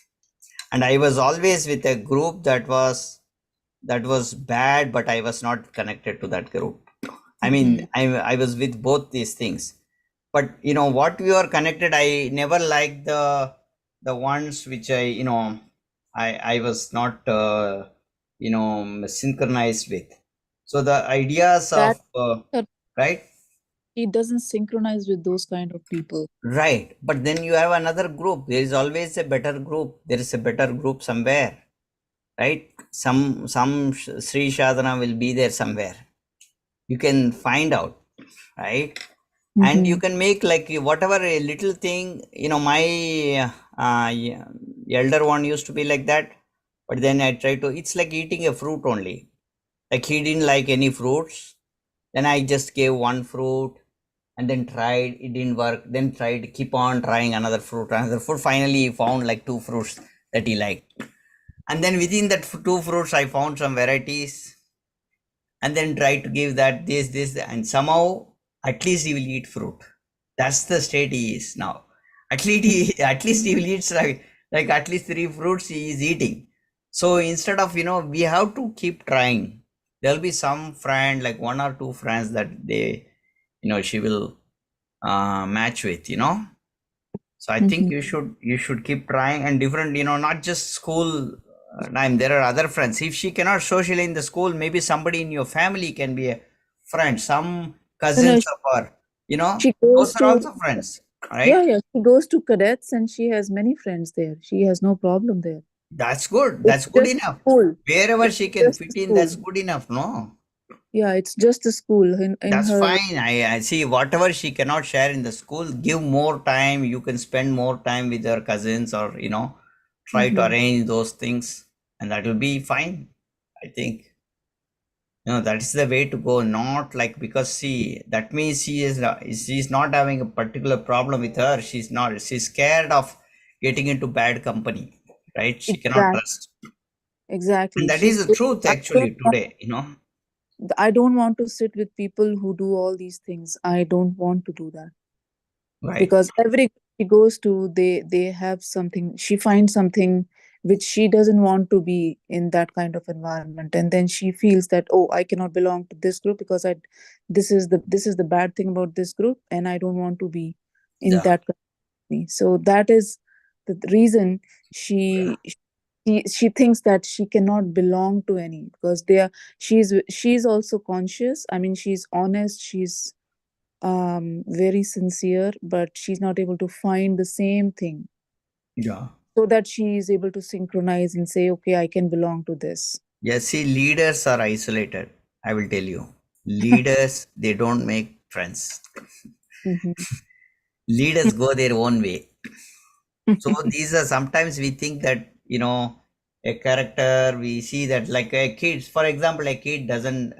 and I was always with a group that was bad, but I was not connected to that group. I mean, I was with both these things, but what we are connected. I never liked the ones which I was not synchronized with. So the ideas that of right. he doesn't synchronize with those kind of people. Right, but then you have another group. There is always a better group. There is a better group somewhere, right? Some Sri Shadana will be there somewhere. You can find out, right? And you can make like whatever a little thing. My yeah, elder one used to be like that, but then I try to. It's like eating a fruit only. Like he didn't like any fruits. Then I just gave one fruit and then tried, it didn't work, then tried, keep on trying another fruit. Finally he found like two fruits that he liked, and then within that two fruits I found some varieties, and then try to give that this, and somehow at least he will eat fruit. That's the state he is now. At least he will eat like at least three fruits he is eating. So instead of we have to keep trying. There'll be some friend, like one or two friends, that they she will match with. So I think you should keep trying, and different, not just school time. There are other friends. If she cannot socially in the school, maybe somebody in your family can be a friend. Some No, no, cousins of her, she goes those are to, also friends, yeah, right? yeah, she goes to cadets and she has many friends there. She has no problem there. That's good. It's That's good just enough. school. Wherever It's she can just fit a in, that's school. good enough. No, Yeah, it's just a school in that's her. fine. I see whatever she cannot share in the school, give more time. You can spend more time with your cousins, or try to arrange those things, and that will be fine. I think that is the way to go. Not like, because see, that means she's not having a particular problem with her. She's scared of getting into bad company, right? She cannot Exactly. trust, and Exactly. that She is the says, truth I don't actually want, today. I don't want to sit with people who do all these things. I don't want to do that. Right? Because every she goes to, they have something, she finds something which she doesn't want to be in that kind of environment, and then she feels that, oh, I cannot belong to this group because I this is the bad thing about this group, and I don't want to be in Yeah, that company. So that is the reason she she thinks that she cannot belong to any, because they are, she's also conscious. I mean, she's honest, she's very sincere, but she's not able to find the same thing, yeah. so that she is able to synchronize and say, okay, I can belong to this. Yeah, see, leaders are isolated. I will tell you, leaders, they don't make friends. Mhm. Leaders go their own way. So these are, sometimes we think that a character, we see that like a kid, for example, a kid doesn't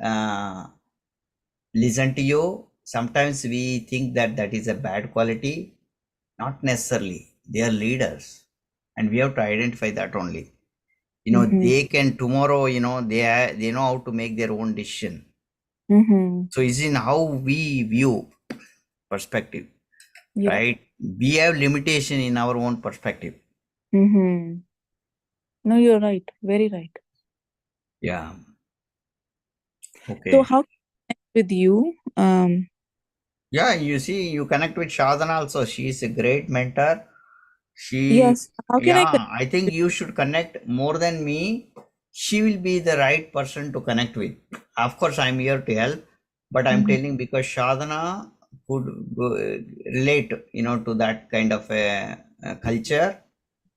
listen to you. Sometimes we think that that is a bad quality. Not necessarily. They are leaders, and we have to identify that only. Mhm. They can tomorrow, they know how to make their own decision. Mhm. So it's in how we view perspective, Yeah. right? We have limitation in our own perspective. Mhm. No, you're right. Very right. Yeah. So Okay. how with you? Yeah, you see, you connect with Shadana also. She is a great mentor. Yes. How can I Yeah, I think you should connect more than me. She will be the right person to connect with. Of course, I'm here to help, but I'm Mhm. telling because Shadana could relate, to that kind of a culture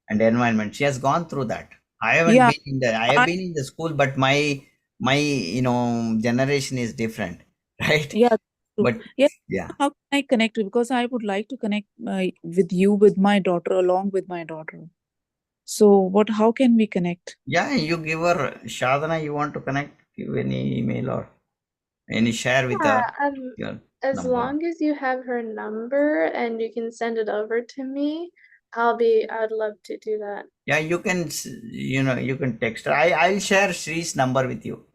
and environment. She has gone through that. Yeah, I have I been in the school, but my generation is different, right? yeah, true. But Yeah, yeah. how can I connect with? Because I would like to connect with you with my daughter, along with my daughter. So how can we connect? Yeah, you give her Shadana, you want to connect, give any email or any share with her Yeah, your as number. long as you have her number and you can send it over to me, I'd love to do that. Yeah, you can you can text her. I'll share Shree's number with you.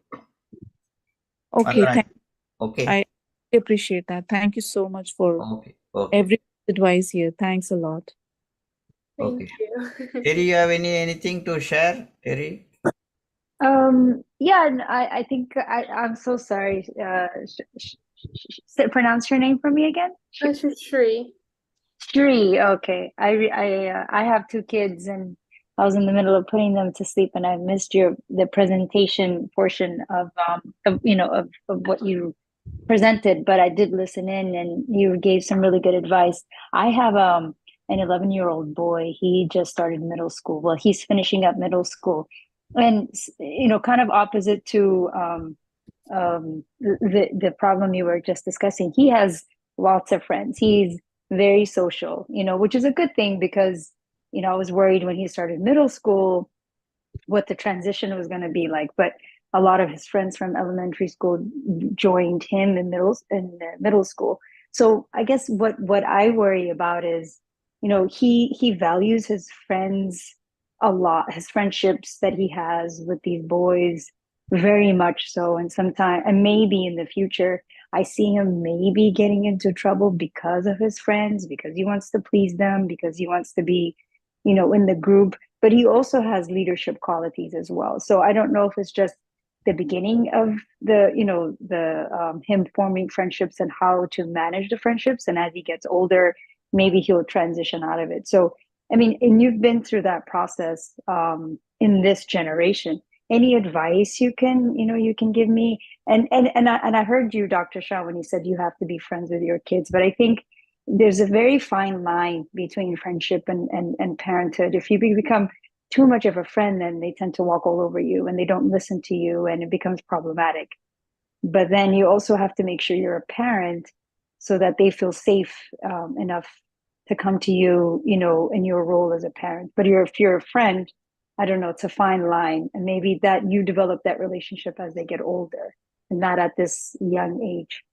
Okay, Alright. Okay. I appreciate that. Thank you so much for Okay. Okay. every advice here. Thanks a lot. Thank Okay. you. Terry, you have anything to share? Terry? Yeah, I think I'm so sorry. Pronounce your name for me again. That's just Shri. Shri. Okay. I have two kids, and I was in the middle of putting them to sleep, and I missed the presentation portion of what you presented, but I did listen in, and you gave some really good advice. I have an 11-year-old boy. He just started middle school. Well, he's finishing up middle school, and kind of opposite to the problem you were just discussing. He has lots of friends. He's very social, which is a good thing because I was worried when he started middle school what the transition was going to be like. But a lot of his friends from elementary school joined him in middle school. So I guess what I worry about is, he values his friends a lot, his friendships that he has with these boys very much so. And sometimes, and maybe in the future, I see him maybe getting into trouble because of his friends, because he wants to please them, because he wants to be, in the group, but he also has leadership qualities as well. So I don't know if it's just the beginning of the him forming friendships and how to manage the friendships, and as he gets older, maybe he'll transition out of it. So I mean, and you've been through that process in this generation. Any advice you can give me? And I heard you, Dr. Shah, when you said you have to be friends with your kids, but I think there's a very fine line between friendship and parenthood. If you become too much of a friend, then they tend to walk all over you and they don't listen to you, and it becomes problematic. But then you also have to make sure you're a parent so that they feel safe enough to come to you, in your role as a parent. But if you're a friend, I don't know, it's a fine line. And maybe that you develop that relationship as they get older and not at this young age.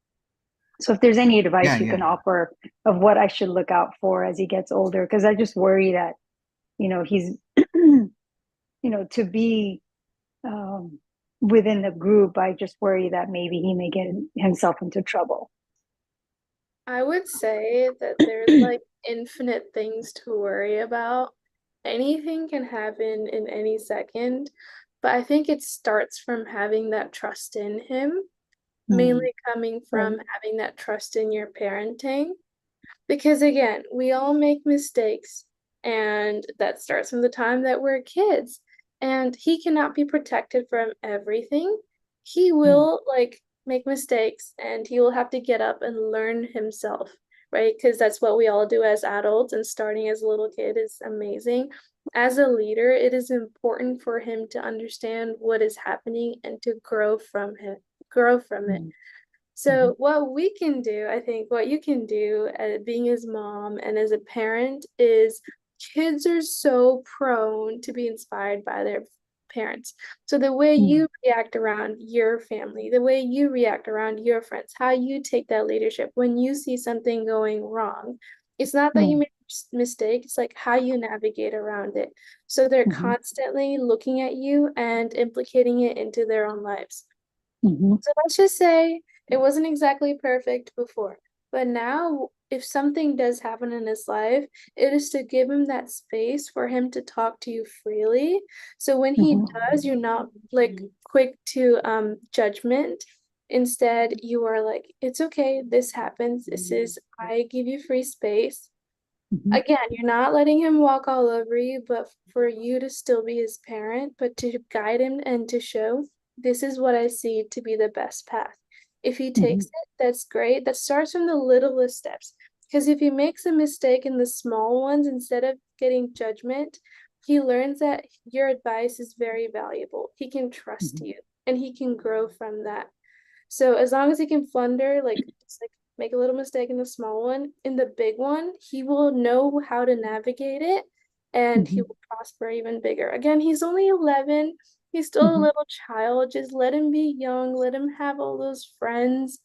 So if there's any Yeah, advice you yeah. can offer of what I should look out for as he gets older, because I just worry that, he's, to be um, within the group, I just worry that maybe he may get himself into trouble. I would say that there's like infinite things to worry about. Anything can happen in any second, but I think it starts from having that trust in him, mainly coming Right. from having that trust in your parenting. Because again, we all make mistakes, and that starts from the time that we're kids. And he cannot be protected from everything. He will like make mistakes and he will have to get up and learn himself, right? Because that's what we all do as adults, and starting as a little kid is amazing. As a leader, it is important for him to understand what is happening and to grow from it. So what we can do, I think what you can do being his mom and as a parent is kids are so prone to be inspired by their parents. So the way you react around your family, the way you react around your friends, how you take that leadership when you see something going wrong. It's not that you make a mistake, it's like how you navigate around it. So they're constantly looking at you and implicating it into their own lives. So let's just say it wasn't exactly perfect before, but now if something does happen in his life, it is to give him that space for him to talk to you freely. So when he does, you're not like quick to judgment. Instead, you are like, it's okay, this happens. This is, I give you free space. Again, you're not letting him walk all over you, but for you to still be his parent, but to guide him and to show this is what I see to be the best path. If he takes it, that's great. That starts from the littlest steps. Because if he makes a mistake in the small ones, instead of getting judgment, he learns that your advice is very valuable. He can trust you and he can grow from that. So as long as he can flunder, like just like make a little mistake in the small one, in the big one, he will know how to navigate it and he will prosper even bigger. Again, he's only 11. He's still a little child. Just let him be young. Let him have all those friends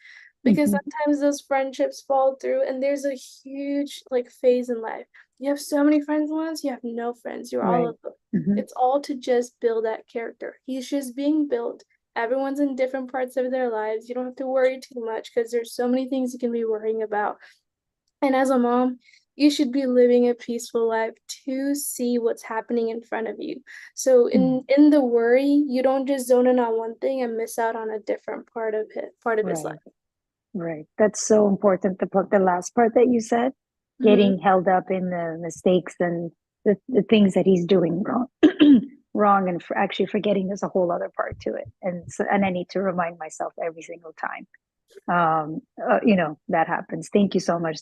because sometimes those friendships fall through and there's a huge like phase in life. You have so many friends once, you have no friends. You're all of them. It's all to just build that character. He's just being built. Everyone's in different parts of their lives. You don't have to worry too much because there's so many things you can be worrying about. And as a mom, you should be living a peaceful life to see what's happening in front of you. So in the worry, you don't just zone in on one thing and miss out on a different part of his life. Right. That's so important. The last part that you said, getting held up in the mistakes and the things that he's doing wrong, wrong, and actually forgetting there's a whole other part to it. And so, and I need to remind myself every single time. That happens. Thank you so much.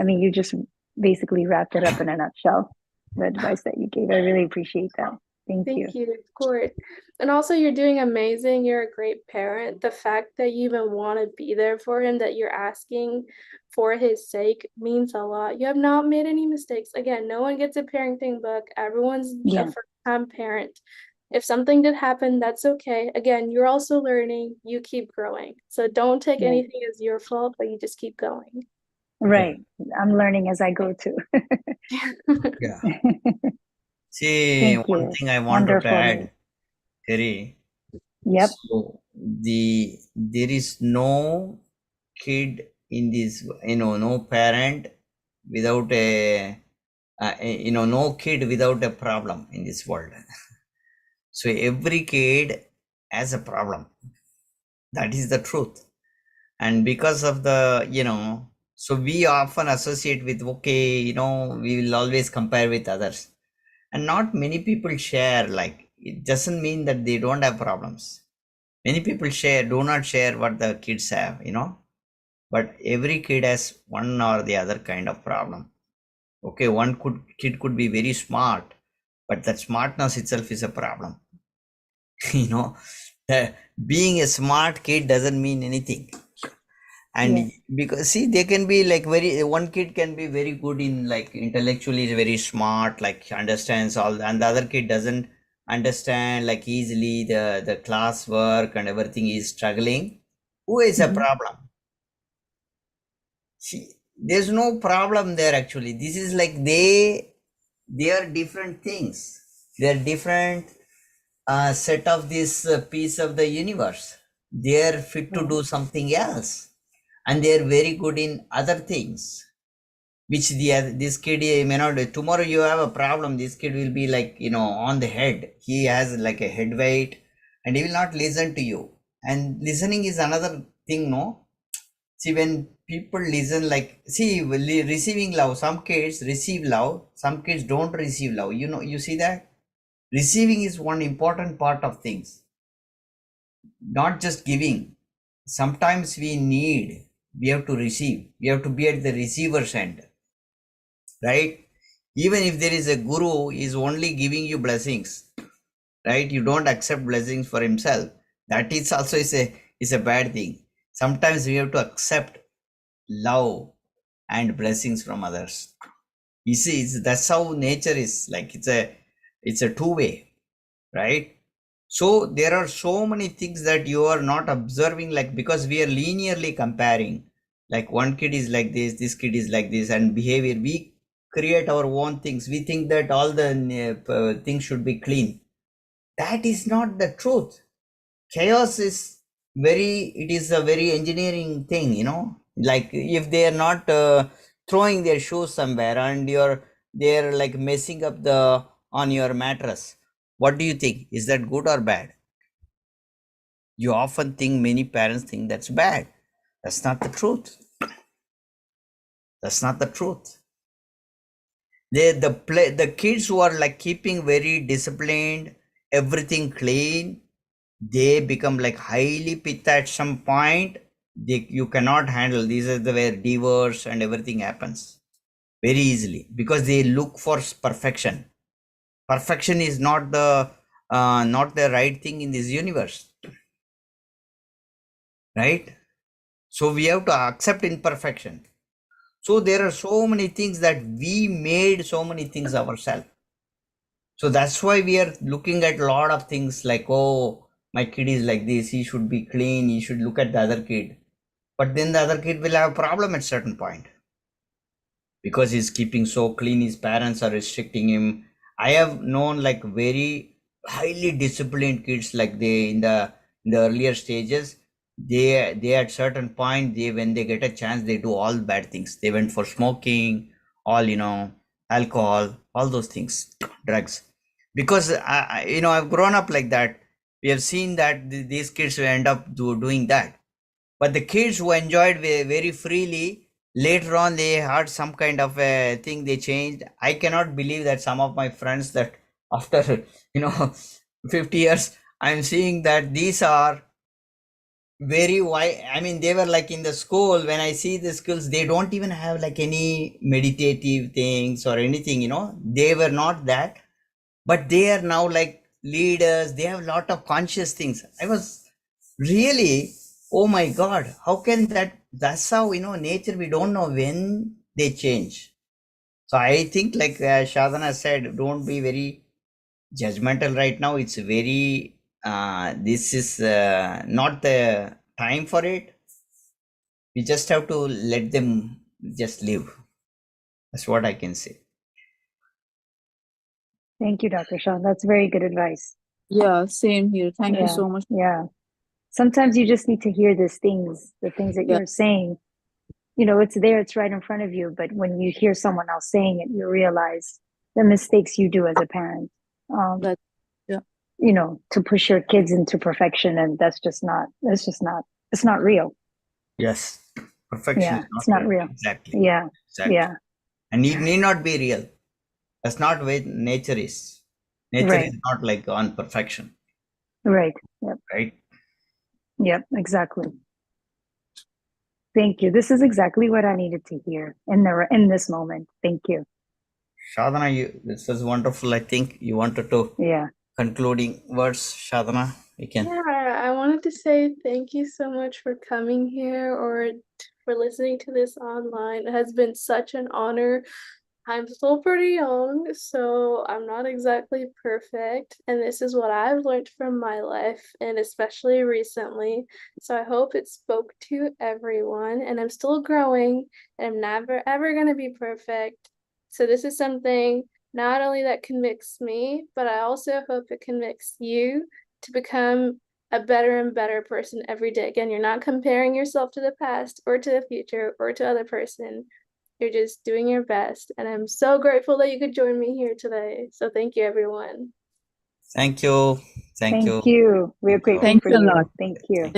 I mean, you just basically wrapped it up in a nutshell. The advice that you gave, I really appreciate that. Thank you. Thank you, of course. And also, you're doing amazing. You're a great parent. The fact that you even want to be there for him, that you're asking for his sake, means a lot. You have not made any mistakes. Again, no one gets a parenting book. Everyone's a first-time parent. If something did happen, that's okay. Again, you're also learning. You keep growing. So don't take anything as your fault, but you just keep going. Right. I'm learning as I go too. Yeah. See, Thank one you. thing I wanted to Wonderful. add, Terry. Yep. So there is no kid in this, no parent without no kid without a problem in this world. So every kid has a problem. That is the truth. And because of the, so we often associate with, okay, we will always compare with others. And not many people share, like, it doesn't mean that they don't have problems. Many people do not share what the kids have, but every kid has one or the other kind of problem. Okay, kid could be very smart, but that smartness itself is a problem. Being a smart kid doesn't mean anything. And because see, they can be like one kid can be very good in, like, intellectually is very smart, like understands all, and the other kid doesn't understand like easily the class work and everything, is struggling. Who is a problem? See, there's no problem there actually. This is like they are different things. They're different set of this piece of the universe. They're fit to do something else, and they're very good in other things, which this kid may not. Tomorrow you have a problem, this kid will be like, on the head. He has like a head weight, and he will not listen to you. And listening is another thing, no? See, when people listen, like, see, receiving love, some kids receive love, some kids don't receive love. You see that? Receiving is one important part of things, not just giving. Sometimes we have to receive. We have to be at the receiver's end, right? Even if there is a guru is only giving you blessings, right? You don't accept blessings for himself. That is also is a bad thing. Sometimes we have to accept love and blessings from others. You see, that's how nature is. Like, it's a two-way, right? So there are so many things that you are not observing, like, because we are linearly comparing, like one kid is like this kid is like this, and behavior, we create our own things. We think that all the things should be clean. That is not the truth. Chaos is it is a very engineering thing, like if they are not throwing their shoes somewhere and they're like messing up on your mattress, what do you think? Is that good or bad? You often think, many parents think that's bad. That's not the truth. That's not the truth. The kids who are like keeping very disciplined, everything clean, they become like highly pitta at some point. You cannot handle. These are the where divorce and everything happens very easily, because they look for perfection. Perfection is not the right thing in this universe, right? So we have to accept imperfection. So there are so many things that we made so many things ourselves. So that's why we are looking at a lot of things like, oh, my kid is like this, he should be clean, he should look at the other kid. But then the other kid will have a problem at certain point, because he's keeping so clean, his parents are restricting him. I have known like very highly disciplined kids, like they in the earlier stages, they at certain point, they when they get a chance, they do all bad things. They went for smoking, all alcohol, all those things, drugs. Because I've grown up like that. We have seen that these kids will end up doing that. But the kids who enjoyed very freely, later on they had some kind of a thing, they changed. I cannot believe that some of my friends, that after 50 years, I'm seeing that these are very wide. I mean, they were like in the school. When I see the schools, they don't even have like any meditative things or anything. They were not that, but they are now like leaders. They have a lot of conscious things. I was really, oh my God, how can that's how nature, we don't know when they change. So I think, like Shadana said, don't be very judgmental right now. It's very this is not the time for it. We just have to let them just live. That's what I can say. Thank you, Dr. Sean. That's very good advice. Yeah, same here. Thank you Yeah, so much. yeah. Sometimes you just need to hear the things that Yeah. you're saying. It's there, it's right in front of you. But when you hear someone else saying it, you realize the mistakes you do as a parent. That, yeah. To push your kids into perfection, and it's not real. Yes, perfection Yeah, is it's not not real. real. Exactly. Yeah, Exactly. yeah, And it need not be real. That's not where nature is. Nature right, is not like on perfection, right. Yep, right? yep, exactly. Thank you. This is exactly what I needed to hear in this moment. Thank you. Shadana, this was wonderful. I think you wanted to Yeah. concluding words, Shadana. You can. Yeah, I wanted to say thank you so much for coming here or for listening to this online. It has been such an honor. I'm still pretty young, so I'm not exactly perfect, and this is what I've learned from my life, and especially recently. So I hope it spoke to everyone, and I'm still growing, and I'm never ever gonna be perfect. So this is something not only that can mix me, but I also hope it can mix you to become a better and better person every day. Again, you're not comparing yourself to the past or to the future or to other person. You're just doing your best. And I'm so grateful that you could join me here today. So thank you, everyone. Thank you. Thank you. Thank you. We're Thank you. grateful Thank for you a you. lot. Thank you. Thank